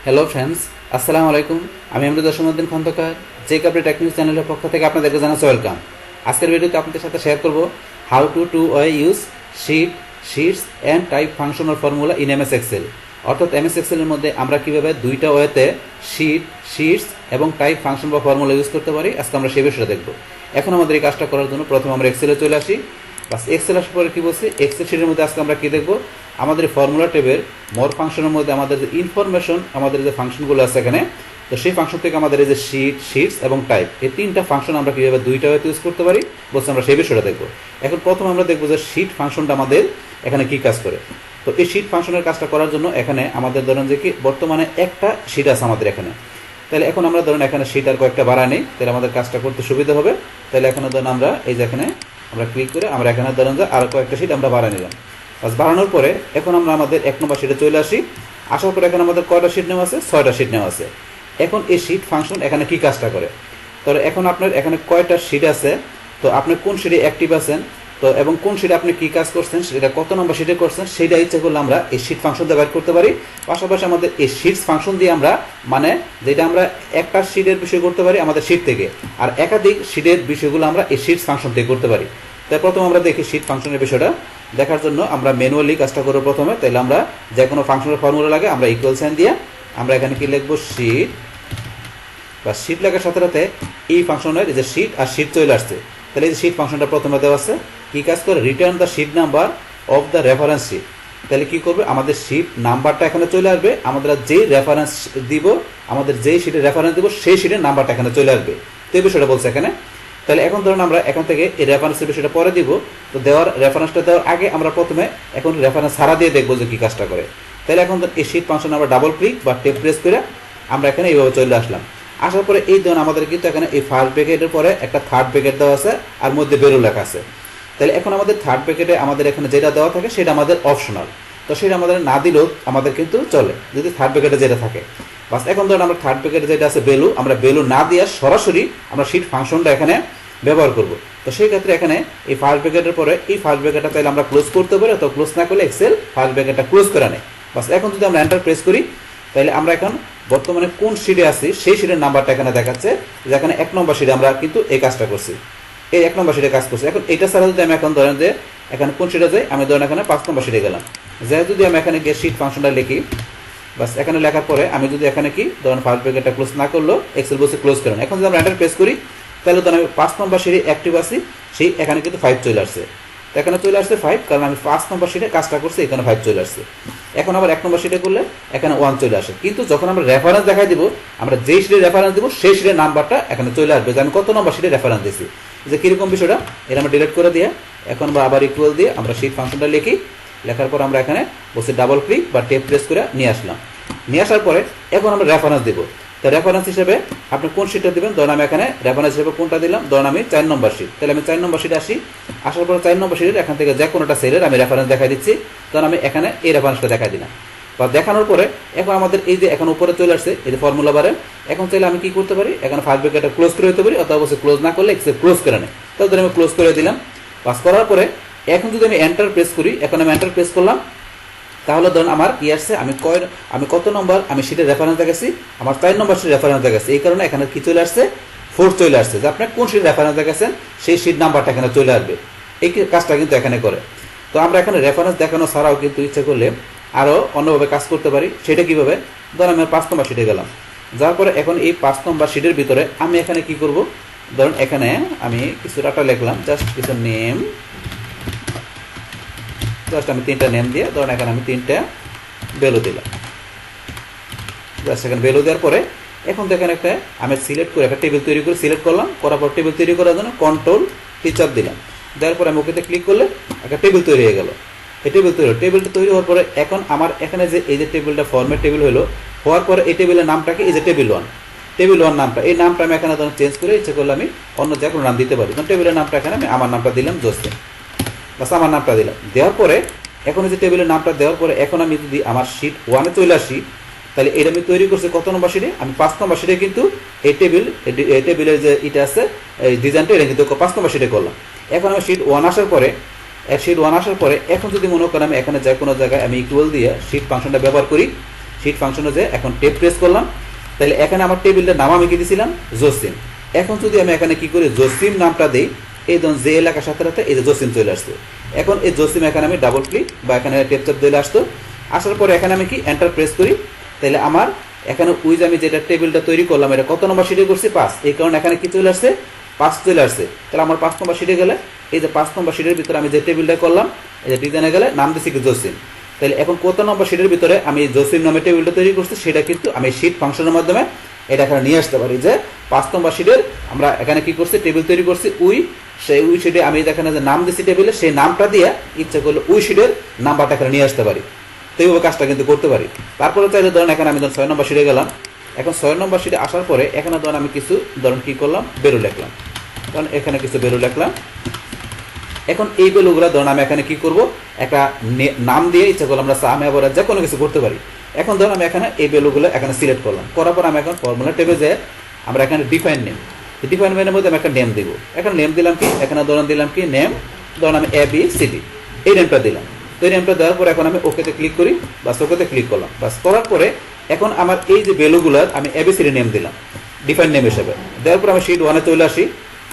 Hello friends, আসসালামু আলাইকুম। আমি আমরুদ দশমউদ্দিন খন্দকার জেকাবরি টেকনিক্স চ্যানেলের পক্ষ থেকে আপনাদেরকে জানাচ্ছি ওয়েলকাম। আজকের ভিডিওতে আপনাদের সাথে শেয়ার করব how to use sheets and type function or formula in MS Excel. অর্থাৎ এমএস এক্সেলের মধ্যে আমরা কীভাবে দুইটা ওয়েতে শিটস এবং টাইপ ফাংশন বা ফর্মুলা ইউজ করতে পারি, আজকে আমরা সেই বিষয়টা দেখব। এখন আমাদের এই কাজটা করার জন্য প্রথমে আমরা এক্সেলে চলে আসি। বাস এক্সেল আসার পরে কী বলছি, এক্সেল শিটের মধ্যে আজকে আমরা কী দেখবো, আমাদের ফর্মুলা টেবের মোর ফাংশনের মধ্যে আমাদের যে ইনফরমেশন, আমাদের যে ফাংশনগুলো আছে এখানে, তো সেই ফাংশন থেকে আমাদের এই যে শিটস এবং টাইপ, এই তিনটা ফাংশন আমরা কীভাবে দুইটা ওয়েতে ইউজ করতে পারি বলছি, আমরা সেই বিষয়টা দেখবো। এখন প্রথমে আমরা দেখবো যে শিট ফাংশনটা আমাদের এখানে কী কাজ করে। তো এই শিট ফাংশনের কাজটা করার জন্য এখানে আমাদের ধরেন যে কি বর্তমানে একটা শিট আছে আমাদের এখানে। তাহলে এখন আমরা ধরেন এখানে শিট আর কয়েকটা বাড়া নেই, তাহলে আমাদের কাজটা করতে সুবিধা হবে। তাহলে এখানে ধরেন আমরা এই যে এখানে আমরা ক্লিক করে আমরা এখানে ধরেন যে আর কয়েকটা শিট আমরা বাড়া নিলাম। বাস বাড়ানোর পরে এখন আমরা আমাদের 1 নম্বর শিটে চলে আসি। আসার পরে এখানে আমাদের কয়টা শিট নেওয়া আছে, 6টা শিট নেওয়া আছে। এখন এই শিট ফাংশন এখানে কি কাজটা করে, তো এখন আপনার এখানে কয়টা শিট আছে, তো আপনি কোন শিটে অ্যাক্টিভ আছেন, তো এবং কোন শিটে আপনি কি কাজ করছেন, সেটা কত নম্বর শিটে করছেন, সেইটা ইচ্ছা করলে আমরা এই শিট ফাংশন দিয়ে বের করতে পারি। পাশাপাশি আমাদের এই শিটস ফাংশন দিয়ে আমরা মানে যেটা আমরা একটা শিটের বিষয় করতে পারি আমাদের শিট থেকে, আর একাধিক শিটের বিষয়গুলো আমরা এই শিটস ফাংশন থেকে করতে পারি। তাই প্রথমে আমরা দেখি শিট ফাংশনের বিষয়টা দেখার জন্য আমরা ম্যানুয়ালি কাজটা করবো প্রথমে। তাহলে আমরা যে কোনো ফাংশনের ফর্মুলা লাগে আমরা ইকুয়াল সাইন দিয়ে আমরা এখানে কি লিখবো, শিট, বা শিট লেখার সাথে সাথে এই ফাংশনের যে শিট আর শিট চলে আসছে। তাহলে এই যে শিট ফাংশনটা প্রথমে দেওয়া আছে, কি কাজ করে, return the sheet number of the reference sheet. তাহলে কি করবে, আমাদের শিট নাম্বারটা এখানে চলে আসবে, আমাদের যেই রেফারেন্স দিব, আমাদের যেই শিটের রেফারেন্স দিব সেই শিটের নাম্বারটা এখানে চলে আসবে। তো এই বিষয়টা বলছে এখানে। তাহলে এখন ধরুন আমরা এখান থেকে এই রেফারেন্সের বিষয়টা পরে দিব, তো রেফারেন্সটা দেওয়ার আগে আমরা প্রথমে এখন রেফারেন্স ছাড়া দিয়ে দেখবো যে কী কাজটা করে। তাহলে এখন এই শিট ফাংশন আমরা ডাবল ক্লিক বা টেপ প্রেস করে আমরা এখানে এইভাবে চলে আসলাম। আসার পরে এই ধরুন আমাদের কিন্তু এখানে এই ফার্স্ট ব্র্যাকেটের পরে একটা থার্ড ব্র্যাকেট দেওয়া আছে আর মধ্যে বেরো লেখা আছে। তাহলে এখন আমাদের থার্ড ব্র্যাকেটে আমাদের এখানে যেটা দেওয়া থাকে সেটা আমাদের অপশনাল, তো সেটা আমাদের না দিলেও আমাদের কিন্তু চলে যদি থার্ড ব্র্যাকেটে যেটা থাকে। বাস এখন ধরুন আমরা থার্ড ব্র্যাকেটে যেটা আছে ভ্যালু, আমরা ভ্যালু না দিয়ে সরাসরি আমরা শিট ফাংশনটা এখানে ব্যবহার করব। তো সেই ক্ষেত্রে এখানে এই ফার্স্ট ব্র্যাকেটের পরে এই ফার্স্ট ব্র্যাকেটটা তাহলে আমরা ক্লোজ করতে পারি, তো ক্লোজ না করলে এক্সেল ফার্স্ট ব্র্যাকেটটা ক্লোজ করে নেয়। বাস এখন যদি আমরা এন্টার প্রেস করি, তাহলে আমরা এখন বর্তমানে কোন শিটে আছি সেই শিটের নাম্বারটা এখানে দেখাচ্ছে, যে এখানে 1 নম্বর শিটে আমরা কিন্তু এই কাজটা করছি, এই 1 নম্বর শিটে কাজ করছি। এখন এটা ছাড়া যদি আমি এখন ধরেন যে এখানে কোন শিটে যাই, আমি ধরেন এখানে 5 নম্বর শিটে গেলাম, যাই যদি আমি এখানে গিয়ে শিট ফাংশনটা লিখি, বাস এখানে লেখার পরে আমি যদি এখানে কি ধরেন ফার্স্ট ব্র্যাকেটটা ক্লোজ না করলো এক্সেল বসে ক্লোজ করেন। এখন যদি আমরা এন্টার প্রেস করি, তাহলে ধরেন আমি 5 নম্বর শিটে অ্যাক্টিভ আছি, সেই এখানে কিন্তু 5 চলে আসছে। এখানে চলে আসছে 5, কারণ আমি 5 নম্বর শিটে কাজটা করছি, এখানে 5 চলে আসছে। এখন আবার 1 নম্বর শিটে করলে এখানে 1 চলে আসে, কিন্তু যখন আমরা রেফারেন্স দেখাই দিব, আমরা যেই শিটে রেফারেন্স দিব সেই শিটের নাম্বারটা এখানে চলে আসবে, যে আমি কত নম্বর শিটে রেফারেন্স দিয়েছি। যে কীরকম বিষয়টা, এটা আমরা ডিলিট করে দিয়ে এখন আমরা আবার ইকুয়াল দিয়ে আমরা শিট ফাংশনটা লিখি, লেখার পর আমরা এখানে বসে ডাবল ক্লিক বা টেপ প্রেস করে নিয়ে আসলাম। নিয়ে আসার পরে এখন আমরা রেফারেন্স দিব। তো রেফারেন্স হিসেবে আপনি কোন শিটটা দেবেন, ধরুন আমি এখানে রেফারেন্স হিসেবে কোনটা দিলাম, ধরুন আমি 4 নম্বর শিট, তাহলে আমি 4 নম্বর শিটে আসি। আসার পরে 4 নম্বর শিটের এখান থেকে যে কোনোটা সেলের আমি রেফারেন্স দেখাই দিচ্ছি, তখন আমি এখানে এই রেফারেন্সটা দেখাই দিলাম। বা দেখানোর পরে এখন আমাদের এই যে এখন উপরে চলে আসছে এই যে ফর্মুলা বারে, এখন চাইলে আমি কি করতে পারি, এখানে ফার্স্ট ব্র্যাকেটটা ক্লোজ করে দিতে পারি, অথবা অবশ্যই ক্লোজ না করলে এক্সেল ক্লোজ করে নেয়। তাহলে আমি ক্লোজ করে দিলাম। পাস করার পরে এখন যদি আমি এন্টার প্রেস করি, এখন আমি এন্টার প্রেস করলাম, তাহলে ধরুন আমার কি আসছে, আমি কত নম্বর আমি শিটের রেফারেন্স দেখাচ্ছি, আমার 4 নম্বর শিটের রেফারেন্স দেখাচ্ছি। এই কারণে এখানে কি চলে আসছে, 4 চলে আসছে, যে আপনি কোন শিট রেফারেন্স দেখাচ্ছেন সেই শিট নাম্বারটা এখানে চলে আসবে। এই কাজটা কিন্তু এখানে করে। তো আমরা এখানে রেফারেন্স দেখানো ছাড়াও কিন্তু ইচ্ছে করলে আরও অন্যভাবে কাজ করতে পারি। সেটা কীভাবে, ধরুন আমি 5 নম্বর শিটে গেলাম, যার পরে এখন এই 5 নম্বর শিটের ভিতরে আমি এখানে কি করব, ধরুন এখানে আমি কিছু ডাটা লিখলাম, জাস্ট কিছু নেম, জাস্ট আমি 3টা নেম দিয়ে ধরুন এখানে আমি 3টা ভ্যালু দিলাম। জাস্ট এখানে ভ্যালু দেওয়ার পরে এখন দেখেন একটা আমি সিলেক্ট করে একটা টেবিল তৈরি করে সিলেক্ট করলাম, করার পর টেবিল তৈরি করার জন্য কন্ট্রোল টিচার দিলাম, দেওয়ার পরে আমি ওকেতে ক্লিক করলে একটা টেবিল তৈরি হয়ে গেল। এই টেবিলটা তৈরি হওয়ার পরে এখন আমার এখানে যে এই যে টেবিলটা ফর্মেট টেবিল হওয়ার পরে এই টেবিলের নামটাকে এই যে টেবিল ওয়ান নামটা, এই নামটা আমি এখানে ধরুন চেঞ্জ করে ইচ্ছে করলে আমি অন্য যে কোনো নাম দিতে পারি। টেবিলের নামটা এখানে আমি আমার নামটা দিলাম জোসেফ, বাস আমার নামটা দিলাম। দেওয়ার পরে এখন এই যে টেবিলের নামটা দেওয়ার পরে এখন আমি যদি আমার শিট 1-এ চলে আসি, তাহলে এটা আমি তৈরি করছি কত নম্বর শিটে, আমি 5 নম্বর শিটে কিন্তু এই টেবিলের যে এটা আছে এই ডিজাইনটা এটা কিন্তু 5 নম্বর শিটে করলাম। এখন আমি শিট 1 আসার পরে এখন যদি মনে করেন আমি এখানে যে কোনো জায়গায় আমি ইকুয়াল দিয়ে শিট ফাংশনটা ব্যবহার করি, শিট ফাংশনে যে এখন টেপ প্রেস করলাম, তাহলে এখানে আমার টেবিলটার নাম আমি কি দিয়েছিলাম জসিম। এখন যদি আমি এখানে কি করি জসিম নামটা দিই, এই ধরুন যে এলাকার সাথে সাথে এই যে জসিম চলে আসতো। এখন এই জসিম এখানে আমি ডাবল ক্লিক বা এখানে টেপ চাপ দিলে আসতো। আসার পরে এখানে আমি কি এন্টার প্রেস করি, তাহলে আমার এখানে ওই যে আমি যেটা টেবিলটা তৈরি করলাম এটা কত নম্বর শিটে করছি 5, এই কারণে এখানে কি চলে আসছে 5 চলে আসছে। তাহলে আমার 5 নম্বর শিটে গেলে এই যে 5 নম্বর শিটের ভিতরে আমি যে টেবিলটা করলাম এই যে ডিজাইনে গেলে নাম দিচ্ছি কি জসিম। তাহলে এখন কত নম্বর শিটের ভিতরে আমি জসিম নামে টেবিলটা তৈরি করছি সেটা কিন্তু আমি শিট ফাংশনের মাধ্যমে এটা এখানে নিয়ে আসতে পারি। যে 5 নম্বর শিটের আমরা এখানে কি করছি টেবিল তৈরি করছি সেই শিটে আমি এখানে যে নাম দিচ্ছি টেবিলে সেই নামটা দিয়ে ইচ্ছা করলে শিটের নাম্বারটা এখানে নিয়ে আসতে পারি। তো এইভাবে কাজটা কিন্তু করতে পারি। তারপরে চাইলে ধরেন এখানে আমি ধরেন 6 নম্বর শিটে গেলাম। এখন 6 নম্বর শিটে আসার পরে এখানে ধরেন আমি কিছু ধরেন কি করলাম বেরু লিখলাম, কারণ এখানে কিছু বেরু লিখলাম। এখন এই বেলুগুলো ধরুন আমি এখানে কি করব একটা নাম দিয়ে ইচ্ছা করলাম আমরা সাম এভারেজ যে কোনো কিছু করতে পারি। এখন ধরুন আমি এখানে এই বেলুগুলো এখানে সিলেক্ট করলাম, করার পর আমি এখন ফর্মুলা টেবে যে আমরা এখানে ডিফাইন নেমের মধ্যে আমি একটা নেম দিব। এখন নেম দিলাম কি এখানে ধরুন দিলাম কি নেম, ধরুন আমি ABCD এই নেমটা দিলাম। তো এই নেমটা দেওয়ার পরে এখন আমি ওকেতে ক্লিক করি, বাস ওকেতে ক্লিক করলাম। বাস করার পরে এখন আমার এই যে বেলুগুলার আমি ABCD নেম দিলাম ডিফাইন নেম হিসেবে। দেওয়ার পর আমি শিট 1-এ চলে আসি।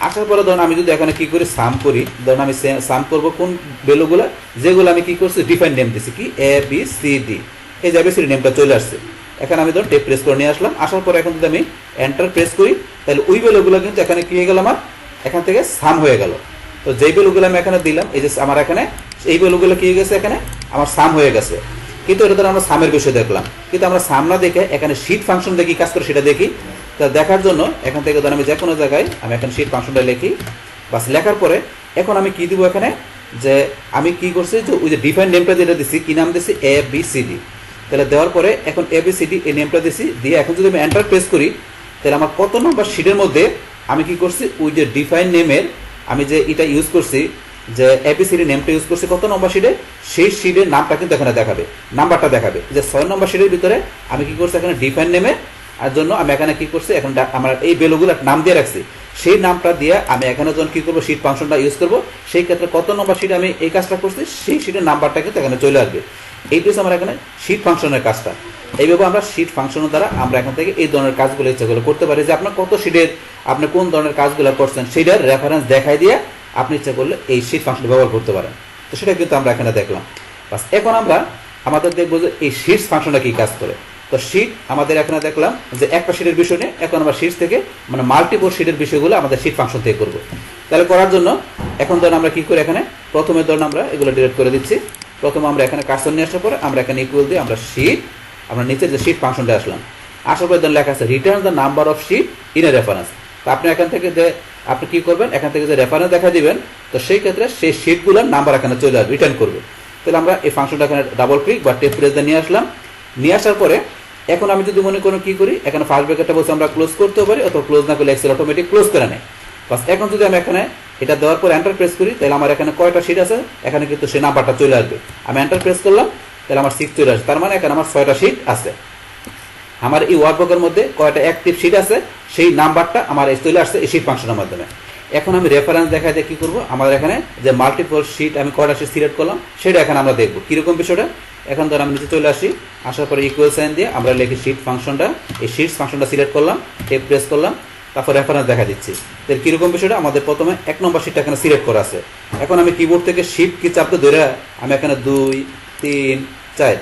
আসার পরে ধরুন আমি যদি এখানে কি করি সাম করি, ধরুন আমি সাম করবো কোন ভ্যালুগুলো যেগুলো আমি কি করছি ডিফাইন নেম দিচ্ছি কি ABCD, এই যে ABCD নেমটা চলে আসছে। এখন আমি ধরুন টেপ প্রেস করে নিয়ে আসলাম। আসার পরে এখন যদি আমি এন্টার প্রেস করি তাহলে ওই ভ্যালুগুলো কিন্তু এখানে কি হয়ে গেল আমার এখান থেকে সাম হয়ে গেল। তো যেই ভ্যালুগুলো আমি এখানে দিলাম এই যে আমার এখানে এই ভ্যালুগুলো কি হয়ে গেছে এখানে আমার সাম হয়ে গেছে। কিন্তু এটা ধরো আমরা সামের বিষয় দেখলাম, কিন্তু আমরা সাম না দেখে এখানে শিট ফাংশন দেখি কাজ করে সেটা দেখি। তা দেখার জন্য এখান থেকে ধর আমি যে কোনো জায়গায় আমি এখন শিট ফাংশনটা লিখি, বাস লেখার পরে এখন আমি কি দিব এখানে যে আমি কি করছি যে ওই যে ডিফাইন নেমটা যেটা দিচ্ছি কি নাম দিচ্ছি ABCD। তাহলে দেওয়ার পরে এখন ABCD এই নেমটা দিচ্ছি দিয়ে এখন যদি আমি এন্টার প্রেস করি তাহলে আমার কত নম্বর শিটের মধ্যে আমি কি করছি ওই যে ডিফাইন নেমের আমি যে এটা ইউজ করছি যে ABCD নেমটা ইউজ করছি কত নম্বর শিটে সেই শিটের নামটা কিন্তু এখানে দেখাবে, নাম্বারটা দেখাবে। যে 6 নম্বর শিটের ভিতরে আমি কি করছি এখানে ডিফাইন নেমে আর জন্য আমি এখানে কি করছি এখন আমার এই ভ্যালুগুলো নাম দিয়ে রাখছি, সেই নামটা দিয়ে আমি এখানে যখন কি করবো শিট ফাংশনটা ইউজ করবো সেই ক্ষেত্রে কত নম্বর শিটে আমি এই কাজটা করছি সেই শিটের নাম্বারটা কিন্তু এখানে চলে আসবে। এইটুকু আমার এখানে শিট ফাংশনের কাজটা। এইভাবে আমরা শিট ফাংশনের দ্বারা আমরা এখান থেকে এই ধরনের কাজগুলো ইচ্ছাগুলো করতে পারি যে আপনার কত শিটের আপনি কোন ধরনের কাজগুলো করছেন সেটার রেফারেন্স দেখাই দিয়ে আপনি ইচ্ছা করলে এই শিট ফাংশন ব্যবহার করতে পারেন। তো সেটা কিন্তু আমরা এখানে দেখলাম। বাস এখন আমরা আমাদের দেখবো যে এই শিটস ফাংশনটা কি কাজ করে। তো শিট আমাদের এখানে দেখলাম যে একটা শিটের বিষয় নিয়ে এখন আমরা শিটস থেকে মানে মাল্টিপল শিটের বিষয়গুলো আমাদের শিট ফাংশন থেকে করবো। তাহলে করার জন্য এখন ধরুন আমরা কি করি এখানে প্রথমে ধরুন আমরা এগুলো ডিলিট করে দিচ্ছি। প্রথমে আমরা এখানে কার্সর নিয়ে আসার পরে আমরা এখানে ইকুয়াল দিয়ে আমরা শিট আমরা নিচে যে শিট ফাংশনটা আসলাম। আসার পরে ধরুন লেখা আছে return the number of sheet in a reference. তো আপনি এখান থেকে যে আপনি কি করবেন এখান থেকে যে রেফারেন্স দেখা দিবেন তো সেই ক্ষেত্রে সেই শিটগুলোর নাম্বার এখানে চলে আসবে রিটার্ন করবে। তাহলে আমরা এই ফাংশনটা এখানে ডাবল ক্লিক বা টেপ প্রেস দিয়ে নিয়ে আসলাম। নিয়ে আসার পরে এখন আমি যদি মনে করি কি করি এখানে ফার্স্ট ব্র্যাকেটটা বলছে আমরা ক্লোজ করতেও পারি অথবা ক্লোজ না করলে এক্সেল অটোমেটিক ক্লোজ করে নেয়। বাস এখন যদি আমি এখানে এটা দেওয়ার পর এন্টার প্রেস করি তাহলে আমার এখানে কয়টা শিট আছে এখানে কিন্তু সেই নাম্বারটা চলে আসবে। আমি এন্টার প্রেস করলাম তাহলে আমার 6 চলে আসবে, তার মানে এখানে আমার 6টা শিট আছে। আমার এই ওয়ার্কবুকের মধ্যে কয়টা অ্যাক্টিভ শিট আছে সেই নাম্বারটা আমার চলে আসছে এই শিট ফাংশনের মাধ্যমে। এখন আমি রেফারেন্স দেখাই দিয়ে কি করবো আমাদের এখানে যে মাল্টিপল শিট আমি কয়টা শিট সিলেক্ট করলাম সেটা এখানে আমরা দেখবো কিরকম বিষয়টা। এখন ধর আমি নিচে চলে আসি, আসার পরে ইকুয়াল সাইন দিয়ে আমরা লিখি শিট ফাংশনটা, এই শিটস ফাংশনটা সিলেক্ট করলাম, টেপ প্রেস করলাম, তারপর রেফারেন্স দেখা দিচ্ছি। তাহলে কিরকম বিষয়টা আমাদের প্রথমে 1 নম্বর শিটটা এখানে সিলেক্ট করা আছে। এখন আমি কিবোর্ড থেকে শিফট কি চাপতে ধরে আমি এখানে 2 3 4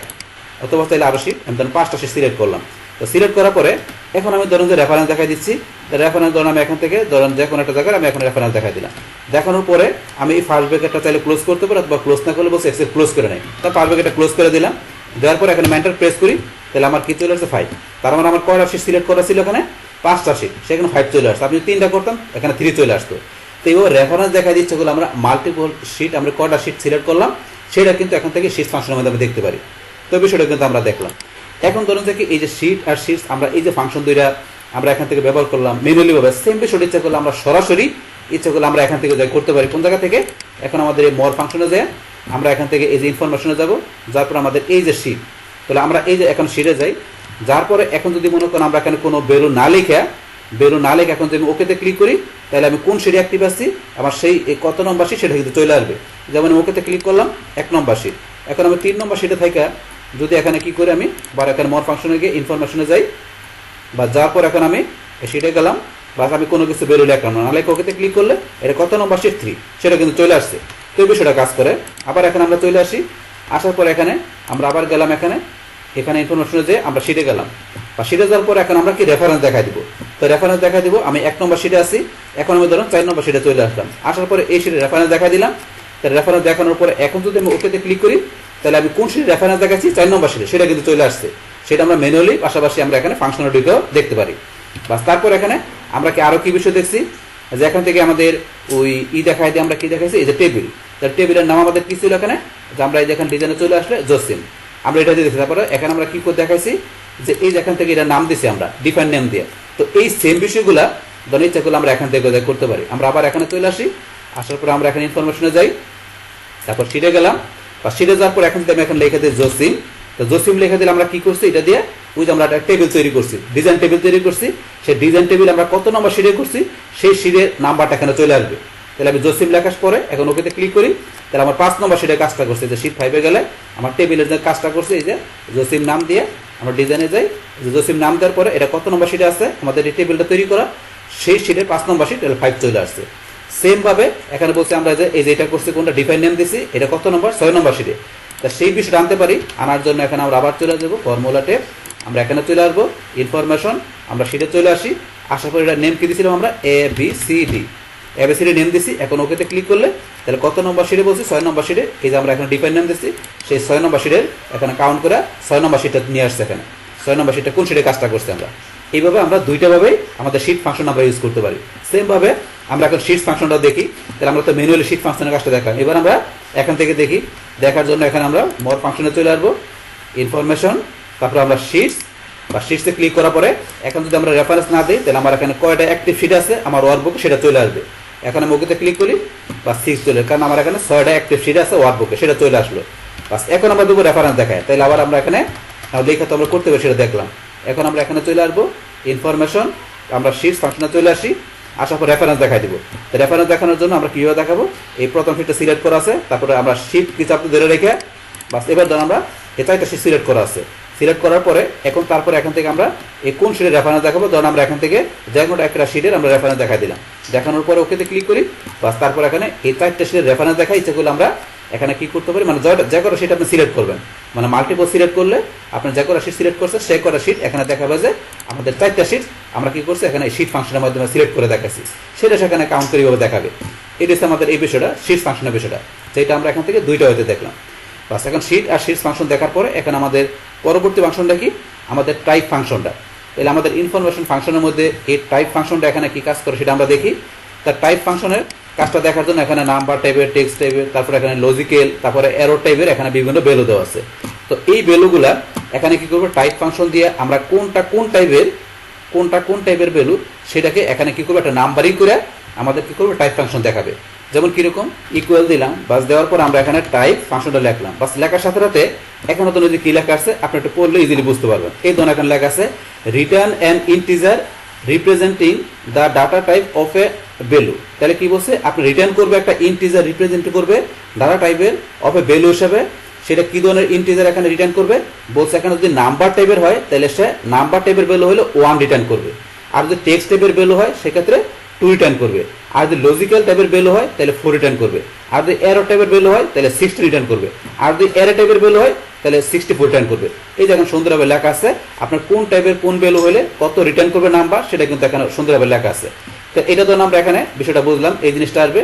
অথবা তাহলে আরো শিট আমি ধরুন 5টা শিট সিলেক্ট করলাম। তো সিলেক্ট করার পরে এখন আমি ধরুন যে রেফারেন্স দেখাই দিচ্ছি। রেফারেন্স ধরুন আমি এখান থেকে ধরুন যে কোনো একটা জায়গায় আমি এখন রেফারেন্স দেখাই দিলাম। দেখানোর পরে আমি এই ফার্স্ট ব্র্যাকেটটা চাইলে ক্লোজ করতে পারি অথবা ক্লোজ না করলে বলছে এক্সেল ক্লোজ করে নেই। তার ফার্স্ট ব্র্যাকেটটা ক্লোজ করে দিলাম। দেওয়ার পরে এখানে এন্টার প্রেস করি তাহলে আমার কি চলে আসছে 5। তার মানে আমার কয়টা শিট সিলেক্ট করা ছিল এখানে 5টা শিট, সেখানে 5 চলে আসছে। আপনি 3টা করতাম এখানে 3 চলে আসতো। তো এইভাবে রেফারেন্স দেখা দিচ্ছে বলে আমরা মাল্টিপল শিট আমরা কয়টা শিট সিলেক্ট করলাম সেটা কিন্তু এখান থেকে শিট ফাংশনের মধ্যে আমরা দেখতে পারি। তো বিষয়টা কিন্তু আমরা দেখলাম। এখন ধরুন যে এই যে শিট আর শিটস আমরা এই যে ফাংশন দুইটা আমরা এখান থেকে ব্যবহার করলাম ম্যানুয়ালি ভাবে সেম বিষয়টা ইচ্ছা করলে আমরা সরাসরি ইচ্ছা করলে আমরা এখান থেকে যাই করতে পারি কোন জায়গা থেকে। এখন আমাদের এই মোর ফাংশনে যায় আমরা এখান থেকে এই যে ইনফরমেশনে যাব, যার পর আমাদের এই যে শিট, তাহলে আমরা এই যে এখন শিটে যাই, যার পরে এখন যদি মনে করেন আমরা এখানে কোনো ভ্যালু না লিখে এখন যদি আমি ওকেতে ক্লিক করি তাহলে আমি কোন শিটে অ্যাক্টিভ আছি আমার সেই কত নম্বর শিট সেটা কিন্তু চলে আসবে। যেমন ওকেতে ক্লিক করলাম 1 নম্বর শিট, এখন আমি 3 নম্বর শিটে থাকা যদি এখানে কি করে আমি বা এখানে মোর ফাংশনে গিয়ে ইনফরমেশনে যাই বা যাওয়ার পর এখন আমি শিটে গেলাম, বা আমি কোনো কিছু ভ্যালু লিখলাম না, নাহলে ওকেতে ক্লিক করলে এটা কত নম্বর শিট 3 সেটা কিন্তু চলে আসছে। তো এই বিষয়টা কাজ করে। আবার এখানে আমরা চলে আসি, আসার পর এখানে আমরা আবার গেলাম এখানে ইনফরমেশনে যে আমরা শিটে গেলাম, বা শিটে যাওয়ার পর এখন আমরা কি রেফারেন্স দেখা দিব। তো রেফারেন্স দেখা দিব, আমি 1 নম্বর শিটে আছি, এখন আমি ধরুন 4 নম্বর শিটে চলে আসলাম। আসার পরে এই শিটে রেফারেন্স দেখা দিলাম। তাহলে রেফারেন্স দেখানোর পরে এখন যদি আমি ওকেতে ক্লিক করি, তাহলে আমি কোন শিটে রেফারেন্স দেখাচ্ছি 4 নম্বর শিটে, সেটা কিন্তু চলে আসছে। সেটা আমরা ম্যানুয়ালি পাশাপাশি আমরা এখানে ফাংশনাল ঢুকেও দেখতে পারি। বাস তারপর এখানে আমরা কি আরো কি বিষয় দেখছি, যে এখান থেকে আমাদের ওই দেখাই দিয়ে আমরা কি দেখাইছি, এই যে টেবিল। তার টেবিলের নাম আমাদের কি ছিল এখানে, যে আমরা এই যে এখানে ডিজাইনে চলে আসলে জসিম, আমরা এটা দিয়ে দিচ্ছি। তারপরে এখানে আমরা কি করে দেখাইছি, যে এই যে এখান থেকে এটা নাম দিছি আমরা ডিফাইন নেম দিয়ে। তো এই সেম বিষয়গুলা ধরুন ইচ্ছা করলে আমরা এখান থেকে করতে পারি। আমরা আবার এখানে চলে আসি, আসার পরে আমরা এখানে ইনফরমেশনে যাই, তারপর শিটে গেলাম, বা শিটে যাওয়ার পর এখন আমি এখানে লিখে দিই জসিম। তো জসিম লিখে দিলে আমরা কি করছি, এটা দিয়ে ওই যে আমরা একটা টেবিল তৈরি করছি, ডিজাইন টেবিল তৈরি করছি। সেই ডিজাইন টেবিল আমরা কত নম্বর শিটে করছি সেই শিটের নাম্বারটা এখানে চলে আসবে। তাহলে আমি জসিম লেখার পরে এখন ওকেতে ক্লিক করি, তাহলে আমার 5 নম্বর শিটে কাজটা করছে। যে শিট 5 এ গেলে আমার টেবিলের যে কাজটা করছে, এই যে জসিম নাম দিয়ে আমরা ডিজাইনে যাই, যে জসিম নাম দেওয়ার পরে এটা কত নম্বর শিটে আছে আমাদের এই টেবিলটা তৈরি করা, সেই শিটে 5 নম্বর শিট 5 চলে আসছে। সেম ভাবে এখানে বলছি আমরা যে এই যে এটা করছি কোনটা ডিফাইন নেম দিছি, এটা কত নম্বর 6 নম্বর শিটে। তা সেই বিষয়টা আনতে পারি, আনার জন্য এখানে আমরা আবার চলে যাবো ফর্মুলা ট্যাব, আমরা এখানে চলে আসবো ইনফরমেশন, আমরা শিটে চলে আসি। আসার পর এটা নেম কি দিয়েছিলাম আমরা ABCD নেম দিছি। এখন ওকেতে ক্লিক করলে তাহলে কত নম্বর শিটে বলছি 6 নম্বর শিটে, এই যে আমরা এখানে ডিফাইন নেম দিচ্ছি, সেই 6 নম্বর শিটের এখানে কাউন্ট করে 6 নম্বর শিটটা নিয়ে আসছে। এখানে 6 নম্বর শিটে কোন শিটে কাজটা করছে আমরা, এইভাবে আমরা দুইটা ভাবেই আমাদের শিট ফাংশন আমরা ইউজ করতে পারি। সেম ভাবে আমরা এখন শিট ফাংশনটা দেখি, তাহলে আমরা তো ম্যানুয়ালি শিট ফাংশনের কাজটা দেখলাম। এবার আমরা এখান থেকে দেখি, দেখার জন্য এখানে আমরা মোর ফাংশনে চলে আসবো, ইনফরমেশন, তারপরে আমরা শিটস বা শিটসে ক্লিক করার পরে এখন যদি আমরা রেফারেন্স না দিই, তাহলে আমার এখানে কয়টা অ্যাক্টিভ শিট আছে আমার ওয়ার্কবুকে সেটা চলে আসবে। এখন আমি ওকেতে ক্লিক করি, বা 6 চলে, কারণ আমার এখানে 6টা অ্যাক্টিভ শিট আছে ওয়ার্কবুকে, সেটা চলে আসলো। বাস এখন আমরা দেবো রেফারেন্স দেখায়, তাহলে আবার আমরা এখানে লেখা তো আমরা করতে পারি, সেটা দেখলাম। এখন আমরা এখানে চলে আসবো ইনফরমেশন, আমরা শিটস ফাংশনে চলে আসি, আসার পর রেফারেন্স দেখাই দিব। তো রেফারেন্স দেখানোর জন্য আমরা কিভাবে দেখাবো, এই প্রথম শিটটা সিলেক্ট করা আছে, তারপরে আমরা শিফট কি চাপ ধরে রেখে বাস এবার ধরুন আমরা এই 4টা শিট সিলেক্ট করা আছে। সিলেক্ট করার পরে এখন তারপরে এখান থেকে আমরা এই কোন শিটের রেফারেন্স দেখাবো, ধরুন আমরা এখান থেকে যে কোনো একটা শিটের আমরা রেফারেন্স দেখাই দিলাম। দেখানোর পরে ওকেতে ক্লিক করি, বাস তারপর এখানে এই 4টা শিটের রেফারেন্স দেখাই। ইচ্ছা করলে আমরা এখানে কি করতে পারি, মানে যে কোনো শিট আপনি সিলেক্ট করবেন, মানে মাল্টিপল সিলেক্ট করলে আপনি যে কোনো শিট সিলেক্ট করছে সে কটা শিট এখানে দেখাবে যে আমাদের 4টা শিট আমরা কি করছি এখানে শিট ফাংশনের মাধ্যমে সিলেক্ট করে দেখাচ্ছি, সেটা সেখানে কাউন্ট করে দেখাবে। এটা হচ্ছে আমাদের এই বিষয়টা শিট ফাংশনের বিষয়টা, যেটা আমরা এখান থেকে দুইটা হতে দেখলাম। বাস এখন শিট আর শিট ফাংশন দেখার পরে এখন আমাদের পরবর্তী ফাংশনটা কি, আমাদের টাইপ ফাংশনটা। তাহলে আমাদের ইনফরমেশন ফাংশনের মধ্যে এই টাইপ ফাংশনটা এখানে কি কাজ করে সেটা আমরা দেখি। তার টাইপ ফাংশনের কাজটা দেখার জন্য এখানে নাম্বার টাইপের, টেক্সট টাইপের, তারপরে এখানে লজিক্যাল, তারপরে এরো টাইপের এখানে বিভিন্ন ভ্যালু দেওয়া আছে। তো এই ভ্যালুগুলা এখানে কি করবো, টাইপ ফাংশন দিয়ে আমরা কোনটা কোন টাইপের ভ্যালু সেটাকে এখানে কি করবো একটা নাম্বারিং করে আমাদের কি করবো টাইপ ফাংশন দেখাবে। যেমন কিরকম, ইকুয়াল দিলাম, বাস দেওয়ার পর আমরা এখানে টাইপ ফাংশনটা লিখলাম, বাস লেখার সাথে সাথে এখানে তো যদি কি লেখা আছে আপনি একটু পড়লে ইজিলি বুঝতে পারবেন। এই ধরনের এখানে লেখা আছে return an integer representing the data type of a value. তাহলে কি বলছে, আপনি রিটার্ন করবে একটা ইন্টিজার রিপ্রেজেন্ট করবে ডাটা টাইপের অফ এ ভ্যালু হিসাবে। সেটা কি ধরনের ইন্টিজার এখানে রিটার্ন করবে, বলছে এখানে যদি নাম্বার টাইপের হয় তাহলে সে নাম্বার টাইপের ভ্যালু হলে 1 রিটার্ন করবে, আর যদি টেক্সট টাইপের ভ্যালু হয় সেক্ষেত্রে 2 রিটার্ন করবে, আর যদি লজিক্যাল টাইপের ভ্যালু হয় তাহলে 4 রিটার্ন করবে, আর যদি এরো টাইপের ভ্যালু হয় তাহলে 60 রিটার্ন করবে, আর যদি এরো টাইপের ভ্যালু হয় তাহলে 64 রিটার্ন করবে। এই যে এখন সুন্দরভাবে লেখা আছে আপনার কোন টাইপের কোন ভ্যালু হলে কত রিটার্ন করবে নাম্বার, সেটা কিন্তু এখানে সুন্দরভাবে লেখা আছে। তো এটা তো আমরা এখানে বিষয়টা বুঝলাম, এই জিনিসটা আসবে।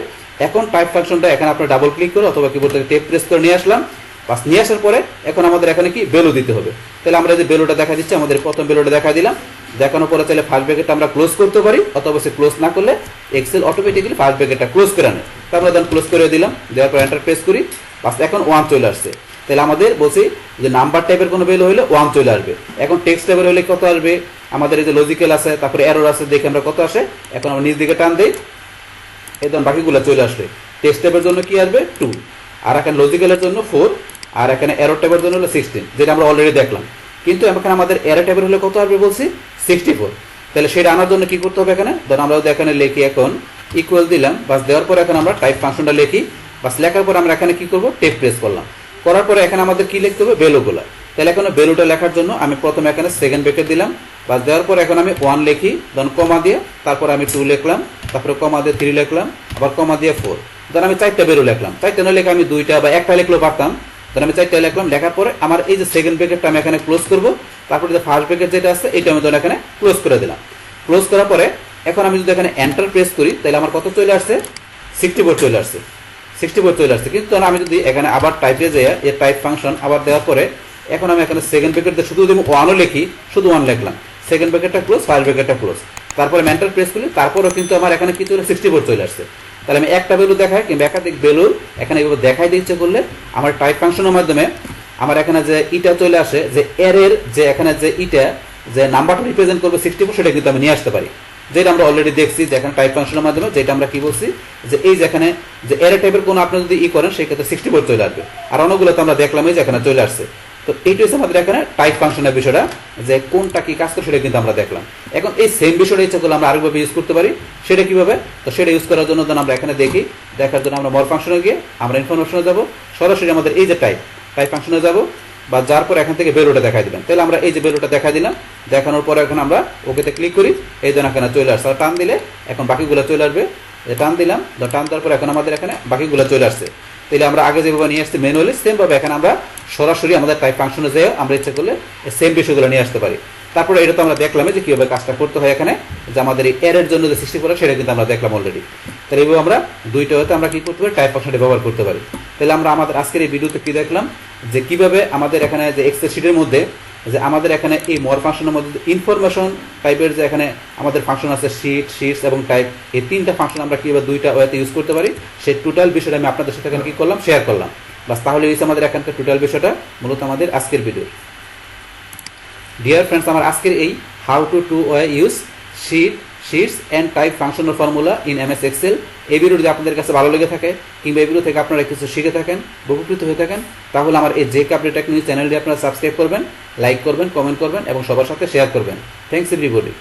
এখন টাইপ ফাংশনটা এখানে আপনার ডাবল ক্লিক করে অথবা কিবোর্ড থেকে টেপ প্রেস করে নিয়ে আসলাম, বাস নিয়ে আসার পরে এখন আমাদের এখানে কি ভ্যালু দিতে হবে। তাহলে আমরা যে ভ্যালুটা দেখা দিচ্ছি আমাদের প্রথম ভ্যালুটা দেখা দিলাম, দেখানোর পরে চাইলে ফার্স্ট ব্র্যাকেটটা আমরা ক্লোজ করতে পারি, অথবা সে ক্লোজ না করলে এক্সেল অটোমেটিক্যালি ফার্স্ট ব্র্যাকেটটা ক্লোজ করে নেয়। তো আমরা দেন ক্লোজ করে দিলাম, দেওয়ার পর এন্টার প্রেস করি, বাস এখন 1 চলে আসছে। তাহলে আমাদের বলছি যে নাম্বার টাইপের কোনো ভ্যালু হলে 1 চলে আসবে। এখন টেক্সট টাইপের হলে কত আসবে, আমাদের এই যে লজিক্যাল আছে তারপরে এরর আছে, দেখে আমরা কত আসে। এখন আমরা নিচ দিকে টান দিই, একদম বাকিগুলো চলে আসবে। টেক্সট টাইপের জন্য কি আসবে 2, আর এখানে লজিক্যালের জন্য 4, আর এখানে এরর টাইপের জন্য হলো 16, যেটা আমরা অলরেডি দেখলাম। কিন্তু এখানে আমাদের এরর টাইপের হলে কত আসবে বলছি 64। তাহলে সেটা আনার জন্য কি করতে হবে, এখানে ধরুন আমরা এখানে লিখি এখন ইকুয়াল দিলাম, বাস দেওয়ার পর এখন আমরা টাইপ ফাংশনটা লিখি, বাস লেখার পর আমরা এখানে কি করব টেপ প্রেস করলাম, করার পরে এখানে আমাদের কি লিখতে হবে ভ্যালুগুলা। তাহলে এখন ভ্যালুটা লেখার জন্য আমি প্রথমে এখানে সেকেন্ড ব্র্যাকেট দিলাম, বাস দেওয়ার পর এখন আমি 1 লিখি, দেন কমা দিয়ে তারপর আমি 2 লিখলাম, তারপরে কমা দিয়ে 3 লিখলাম, আবার কমা দিয়ে 4, দেন আমি 4টা ভ্যালু লিখলাম। 4টা না লিখে আমি 2টা বা 1টা লিখলেও পারতাম, দেন আমি 4টা লিখলাম। লেখার পরে আমার এই যে সেকেন্ড ব্র্যাকেটটা আমি এখানে ক্লোজ করব, তারপরে যে ফার্স্ট ব্র্যাকেট যেটা আছে এটা আমি ধরে এখানে ক্লোজ করে দিলাম। ক্লোজ করার পরে এখন আমি যদি এখানে এন্টার প্রেস করি তাহলে আমার কত চলে আসছে, 64 চলে আসছে, 64 চলে আসছে। কিন্তু আমি যদি এখানে আবার টাইপে যাই, এই টাইপ ফাংশন আবার দেওয়ার পরে এখন আমি এখানে সেকেন্ড ব্র্যাকেট শুধু যদি 1ও লিখি, শুধু 1 লিখলাম, সেকেন্ড ব্র্যাকেটটা ক্লোজ, ফার্স্ট ব্র্যাকেটটা ক্লোজ, তারপরে এন্টার প্রেস করি, তারপরেও কিন্তু আমার এখানে কি চলে 64 চলে আসছে। তাহলে আমি একটা ভ্যালু দেখাই কিংবা একাধিক ভ্যালু এখানে এভাবে দেখাই দিতে ইচ্ছে করলে আমার টাইপ ফাংশনের মাধ্যমে আমার এখানে যে ইটা চলে আসে, যে এর যে এখানে যে ইটা যে নাম্বারটা রিপ্রেজেন্ট করবে 64 সেটা কিন্তু আমি নিয়ে আসতে পারি, যেটা আমরা অলরেডি দেখছি যে এখানে টাইপ ফাংশনের মাধ্যমে যেটা আমরা কি বলছি যে এই যেখানে যে এর টাইপের কোনো আপনি যদি করেন সেই ক্ষেত্রে 64 চলে আসবে, আর অন্যগুলো তো আমরা দেখলামই যে এখানে চলে আসছে। তো এইটা হচ্ছে আমাদের এখানে টাইপ ফাংশনের বিষয়টা, যে কোনটা কি কাজ করে সেটা কিন্তু আমরা দেখলাম। এখন এই সেম বিষয়টা ইচ্ছা করলে আমরা আরেকভাবে ইউজ করতে পারি, সেটা কিভাবে, তো সেটা ইউজ করার জন্য আমরা এখানে দেখি, দেখার জন্য আমরা মর ফাংশনে গিয়ে আমরা ইনফরমেশনে যাব, সরাসরি আমাদের এই যে টাইপ ফাংশনে যাব, বা যার পর এখান থেকে ভ্যালুটা দেখাই দিবেন। তাহলে আমরা এই যে ভ্যালুটা দেখাই দিলাম, দেখানোর পরে এখন আমরা ওকেতে ক্লিক করি, এই জন্য এখানে চলে আসছে, টান দিলে এখন বাকিগুলো চলে আসবে, টান দিলাম, টান দেওয়ার পর এখন আমাদের এখানে বাকিগুলো চলে আসছে। তাহলে আমরা আগে যেভাবে নিয়ে আসছি ম্যানুয়ালি, সেম ভাবে এখানে আমরা সরাসরি আমাদের টাইপ ফাংশনে যেয়ে আমরা ইচ্ছা করলে সেম বিষয়গুলো নিয়ে আসতে পারি। তারপরে এটা তো আমরা দেখলাম যে কিভাবে কাজটা করতে হয় এখানে, যে আমাদের এই এর জন্য যে সৃষ্টি করা সেটা কিন্তু আমরা দেখলাম অলরেডি। তাহলে এইভাবে আমরা দুইটা হতে আমরা কি করতে পারি, টাইপ ফাংশনটা ব্যবহার করতে পারি। তাহলে আমরা আমাদের আজকের এই ভিডিওতে কি দেখলাম, যে কিভাবে আমাদের এখানে যে এক্সেল শিটের মধ্যে যে আমাদের এখানে এই মর ফাংশনের মধ্যে ইনফরমেশন টাইপের যে এখানে আমাদের ফাংশন আছে শিটস এবং টাইপ, এই তিনটা ফাংশন আমরা কিভাবে দুইটা ওয়েতে ইউজ করতে পারি সেই টোটাল বিষয়টা আমি আপনাদের সাথে এখানে কি করলাম, শেয়ার করলাম। বাস তাহলে হয়েছে আমাদের এখানকার টোটাল বিষয়টা মূলত আমাদের আজকের ভিডিও। ডিয়ার ফ্রেন্ডস, আমার আজকের এই how to use sheets and type functional formula in MS Excel এই ভিডিও যদি আপনাদের কাছে ভালো লেগে থাকে কিংবা এই ভিডিও থেকে আপনারা কিছু শিখে থাকেন, উপকৃত হয়ে থাকেন, তাহলে আমার এই জেক আপডেট টেকনিক চ্যানেলটি আপনারা সাবস্ক্রাইব করবেন, লাইক করবেন, কমেন্ট করবেন এবং সবার সাথে শেয়ার করবেন। Thanks everybody.